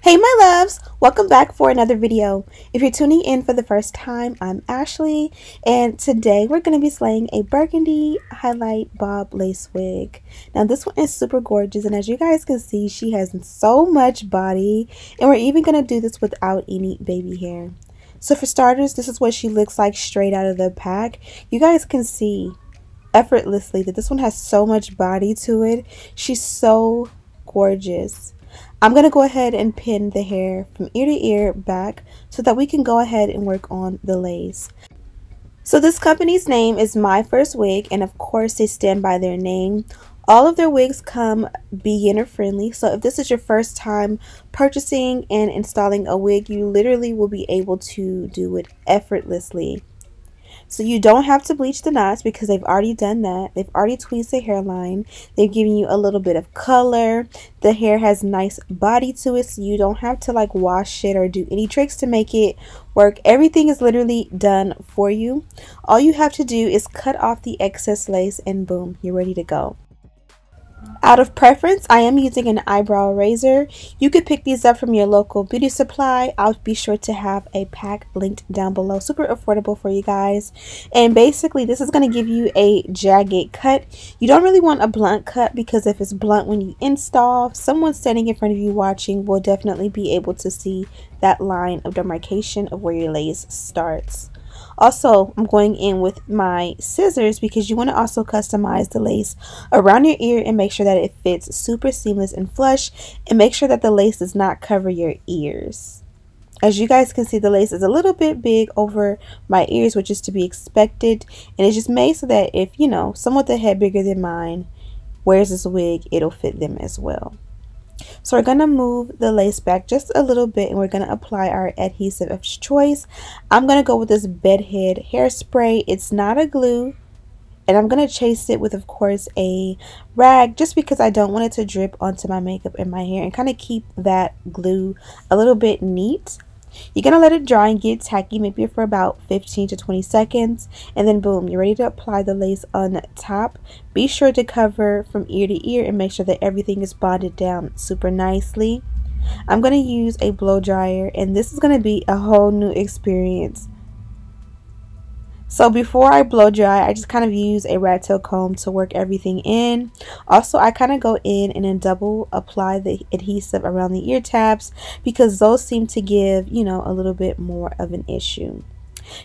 Hey my loves, welcome back for another video. If you're tuning in for the first time, I'm Ashley, and today we're going to be slaying a burgundy highlight bob lace wig. Now this one is super gorgeous, and as you guys can see, she has so much body, and we're even going to do this without any baby hair. So for starters, this is what she looks like straight out of the pack. You guys can see effortlessly that this one has so much body to it. She's so gorgeous. I'm going to go ahead and pin the hair from ear to ear back so that we can go ahead and work on the lace. So this company's name is MyFirstWig, and of course they stand by their name. All of their wigs come beginner friendly, so if this is your first time purchasing and installing a wig, you literally will be able to do it effortlessly. So you don't have to bleach the knots because they've already done that. They've already tweezed the hairline. They've given you a little bit of color. The hair has nice body to it, so you don't have to like wash it or do any tricks to make it work. Everything is literally done for you. All you have to do is cut off the excess lace and boom, you're ready to go. Out of preference, I am using an eyebrow razor. You could pick these up from your local beauty supply. I'll be sure to have a pack linked down below. Super affordable for you guys. And basically, this is going to give you a jagged cut. You don't really want a blunt cut because if it's blunt when you install, someone standing in front of you watching will definitely be able to see that line of demarcation of where your lace starts. Also, I'm going in with my scissors because you want to also customize the lace around your ear and make sure that it fits super seamless and flush, and make sure that the lace does not cover your ears. As you guys can see, the lace is a little bit big over my ears, which is to be expected, and it's just made so that if, you know, someone with a head bigger than mine wears this wig, it'll fit them as well. So we're going to move the lace back just a little bit, and we're going to apply our adhesive of choice. I'm going to go with this Bedeck hairspray. It's not a glue, and I'm going to chase it with, of course, a rag just because I don't want it to drip onto my makeup and my hair and kind of keep that glue a little bit neat. You're going to let it dry and get tacky, maybe for about 15 to 20 seconds. And then boom, you're ready to apply the lace on top. Be sure to cover from ear to ear and make sure that everything is bonded down super nicely. I'm going to use a blow dryer, and this is going to be a whole new experience. So before I blow dry, I just kind of use a rat tail comb to work everything in. Also, I kind of go in and then double apply the adhesive around the ear tabs because those seem to give, you know, a little bit more of an issue.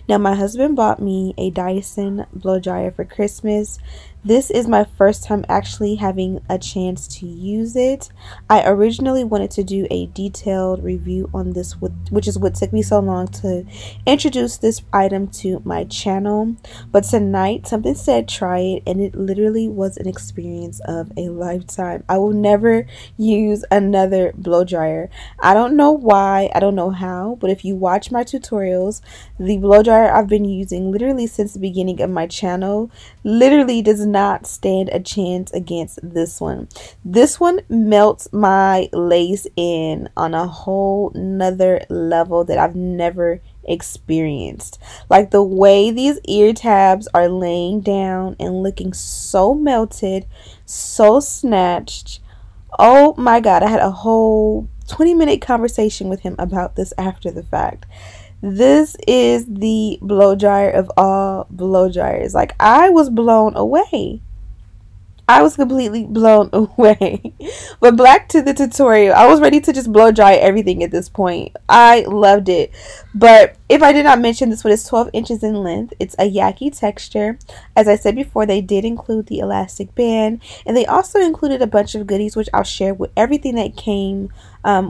Now, my husband bought me a DYSON blow dryer for Christmas. This is my first time actually having a chance to use it. I originally wanted to do a detailed review on this, which is what took me so long to introduce this item to my channel. But tonight, something said try it, and it literally was an experience of a lifetime. I will never use another blow dryer. I don't know why, I don't know how, but if you watch my tutorials, the blow dryer I've been using literally since the beginning of my channel literally does not stand a chance against this one. This one melts my lace in on a whole nother level that I've never experienced. Like the way these ear tabs are laying down and looking so melted, so snatched. Oh my god, I had a whole 20-minute conversation with him about this after the fact. This is the blow dryer of all blow dryers. Like, I was blown away. I was completely blown away. But back to the tutorial. I was ready to just blow dry everything at this point. I loved it. But if I did not mention, this one is 12 inches in length. It's a Yaki texture. As I said before, they did include the elastic band. And they also included a bunch of goodies, which I'll share with everything that came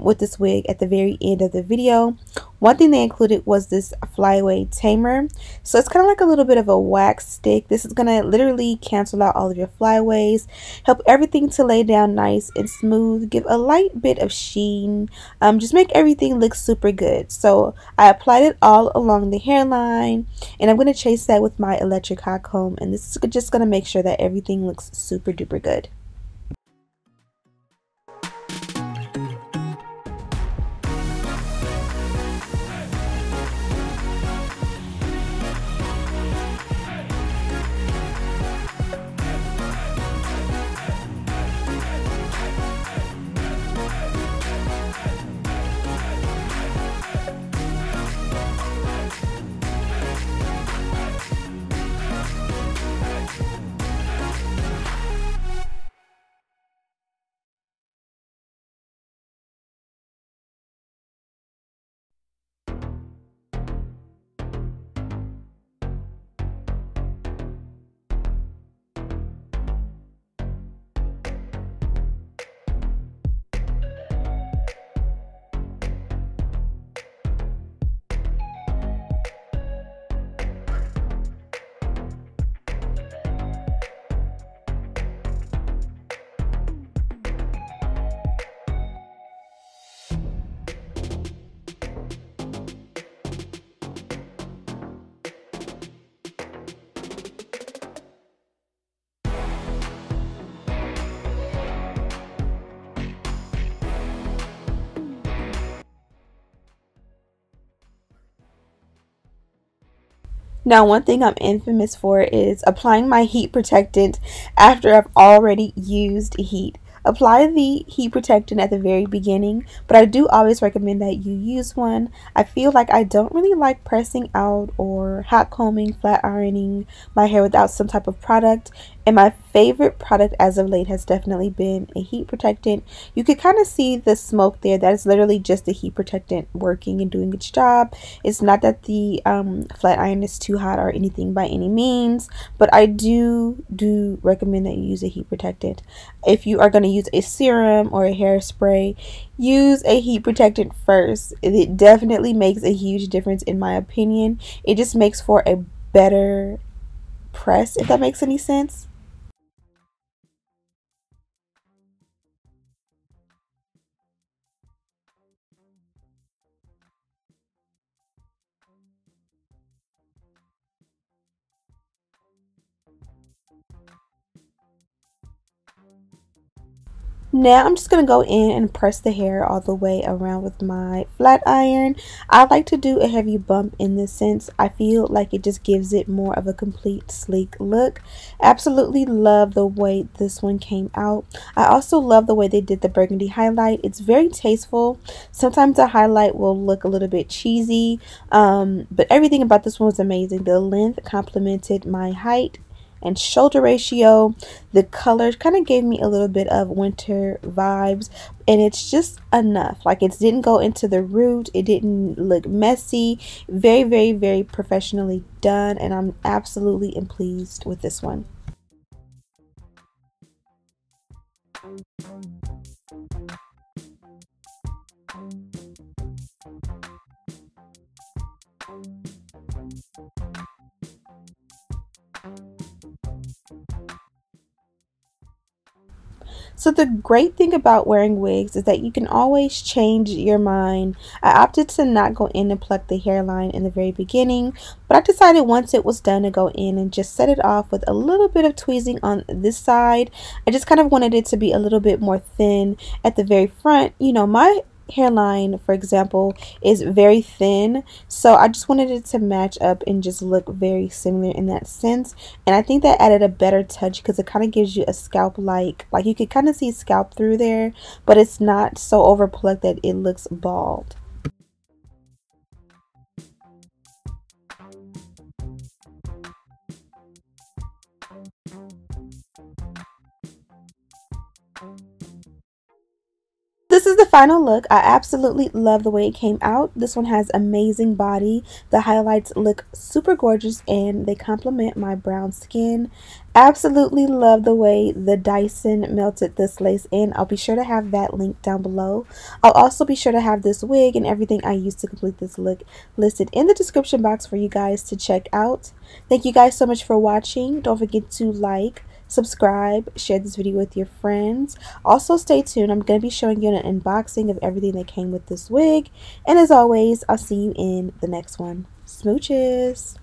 with this wig at the very end of the video. One thing they included was this Flyaway Tamer. So it's kind of like a little bit of a wax stick. This is going to literally cancel out all of your flyaways, help everything to lay down nice and smooth, give a light bit of sheen, just make everything look super good. So I applied it all along the hairline, and I'm going to chase that with my electric hot comb, and this is just going to make sure that everything looks super duper good. Now, one thing I'm infamous for is applying my heat protectant after I've already used heat. Apply the heat protectant at the very beginning, but I do always recommend that you use one. I feel like I don't really like pressing out or hot combing, flat ironing my hair without some type of product. And my favorite product as of late has definitely been a heat protectant. You could kind of see the smoke there. That is literally just the heat protectant working and doing its job. It's not that the flat iron is too hot or anything by any means, but I do recommend that you use a heat protectant. If you are going to use a serum or a hairspray, use a heat protectant first. It definitely makes a huge difference in my opinion. It just makes for a better press, if that makes any sense. Now I'm just going to go in and press the hair all the way around with my flat iron. I like to do a heavy bump in this sense. I feel like it just gives it more of a complete sleek look. Absolutely love the way this one came out. I also love the way they did the burgundy highlight. It's very tasteful. Sometimes the highlight will look a little bit cheesy, but everything about this one was amazing. The length complemented my height and shoulder ratio. The color kind of gave me a little bit of winter vibes, and it's just enough. Like, it didn't go into the root, it didn't look messy. Very professionally done, and I'm absolutely pleased with this one. So the great thing about wearing wigs is that you can always change your mind. I opted to not go in and pluck the hairline in the very beginning, but I decided once it was done to go in and just set it off with a little bit of tweezing on this side. I just kind of wanted it to be a little bit more thin at the very front. You know, my hairline, for example, is very thin, so I just wanted it to match up and just look very similar in that sense. And I think that added a better touch because it kind of gives you a scalp like you could kind of see scalp through there, but it's not so over plucked that it looks bald. This is the final look. I absolutely love the way it came out. This one has amazing body. The highlights look super gorgeous and they complement my brown skin. Absolutely love the way the DYSON melted this lace in. I'll be sure to have that link down below. I'll also be sure to have this wig and everything I used to complete this look listed in the description box for you guys to check out. Thank you guys so much for watching. Don't forget to like, subscribe, share this video with your friends. Also stay tuned. I'm going to be showing you an unboxing of everything that came with this wig. And as always, I'll see you in the next one. Smooches!